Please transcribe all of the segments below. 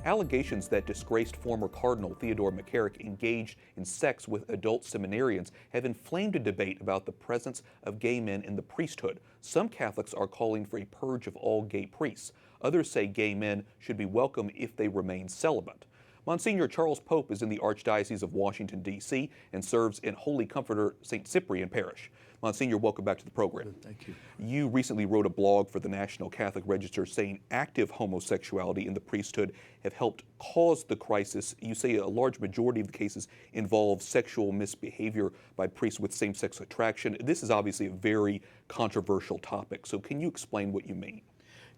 Allegations that disgraced former Cardinal Theodore McCarrick engaged in sex with adult seminarians have inflamed a debate about the presence of gay men in the priesthood. Some Catholics are calling for a purge of all gay priests. Others say gay men should be welcome if they remain celibate. Monsignor Charles Pope is in the Archdiocese of Washington, D.C. and serves in Holy Comforter St. Cyprian Parish. Monsignor, welcome back to the program. Thank you. You recently wrote a blog for the National Catholic Register saying active homosexuality in the priesthood have helped cause the crisis. You say a large majority of the cases involve sexual misbehavior by priests with same-sex attraction. This is obviously a very controversial topic, so can you explain what you mean?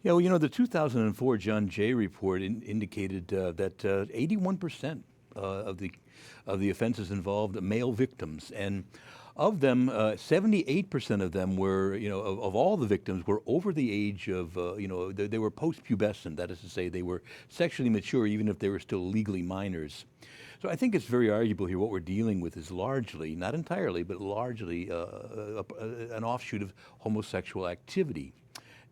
Yeah, well, the 2004 John Jay report indicated that 81% of the offenses involved male victims, and of them, 78% of them were, of all the victims, were over the age of, they were post-pubescent. That is to say, they were sexually mature, even if they were still legally minors. So I think it's very arguable here. What we're dealing with is largely, not entirely, but largely an offshoot of homosexual activity.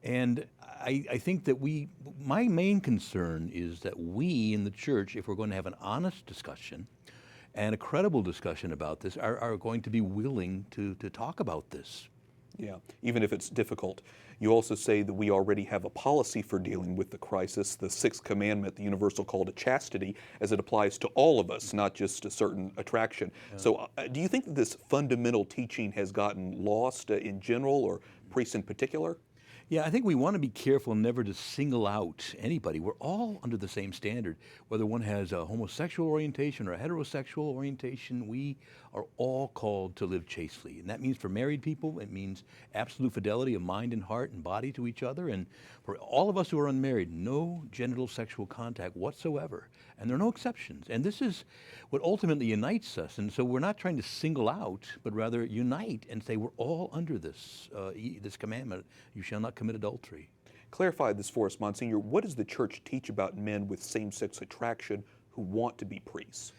And I think that my main concern is that we in the church, if we're going to have an honest discussion and a credible discussion about this, are going to be willing to talk about this. Yeah, even if it's difficult. You also say that we already have a policy for dealing with the crisis, the sixth commandment, the universal call to chastity, as it applies to all of us, not just a certain attraction. Yeah. So do you think that this fundamental teaching has gotten lost in general, or priests in particular? Yeah, I think we want to be careful never to single out anybody. We're all under the same standard. Whether one has a homosexual orientation or a heterosexual orientation, we are all called to live chastely. And that means for married people, it means absolute fidelity of mind and heart and body to each other. And for all of us who are unmarried, no genital sexual contact whatsoever. And there are no exceptions. And this is what ultimately unites us. And so we're not trying to single out, but rather unite and say we're all under this commandment, you shall not commit adultery. Clarify this for us, Monsignor. What does the church teach about men with same-sex attraction who want to be priests?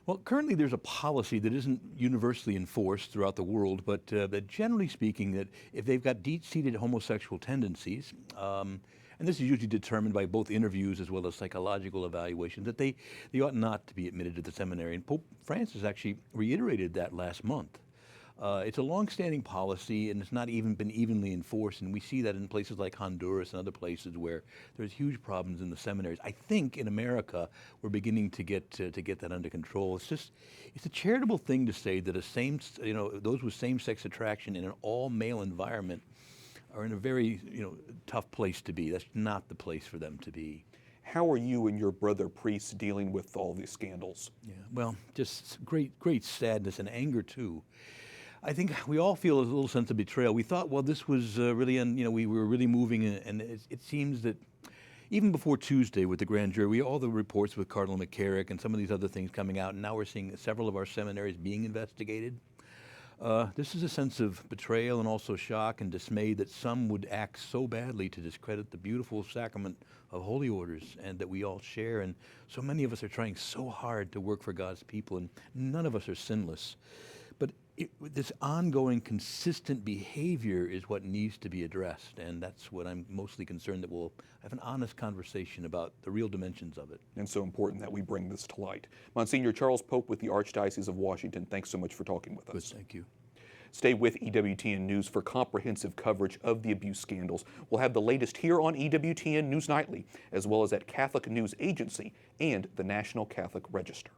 Well, currently there's a policy that isn't universally enforced throughout the world, but generally speaking, that if they've got deep-seated homosexual tendencies, and this is usually determined by both interviews as well as psychological evaluations, that they ought not to be admitted to the seminary. And Pope Francis actually reiterated that last month. It's a long-standing policy, and it's not even been evenly enforced, and we see that in places like Honduras and other places where there's huge problems in the seminaries. I think in America we're beginning to get that under control. It's a charitable thing to say that those with same-sex attraction in an all-male environment are in a very tough place to be. That's not the place for them to be. How are you and your brother priests dealing with all these scandals? Yeah, well, just great sadness and anger too. I think we all feel a little sense of betrayal. We thought, well, this was really, we were really moving, and it seems that even before Tuesday with the grand jury, all the reports with Cardinal McCarrick and some of these other things coming out, and now we're seeing several of our seminaries being investigated. This is a sense of betrayal and also shock and dismay that some would act so badly to discredit the beautiful sacrament of holy orders and that we all share. And so many of us are trying so hard to work for God's people, and none of us are sinless. But this ongoing, consistent behavior is what needs to be addressed, and that's what I'm mostly concerned, that we'll have an honest conversation about the real dimensions of it. And so important that we bring this to light. Monsignor Charles Pope with the Archdiocese of Washington, thanks so much for talking with us. Good, thank you. Stay with EWTN News for comprehensive coverage of the abuse scandals. We'll have the latest here on EWTN News Nightly, as well as at Catholic News Agency and the National Catholic Register.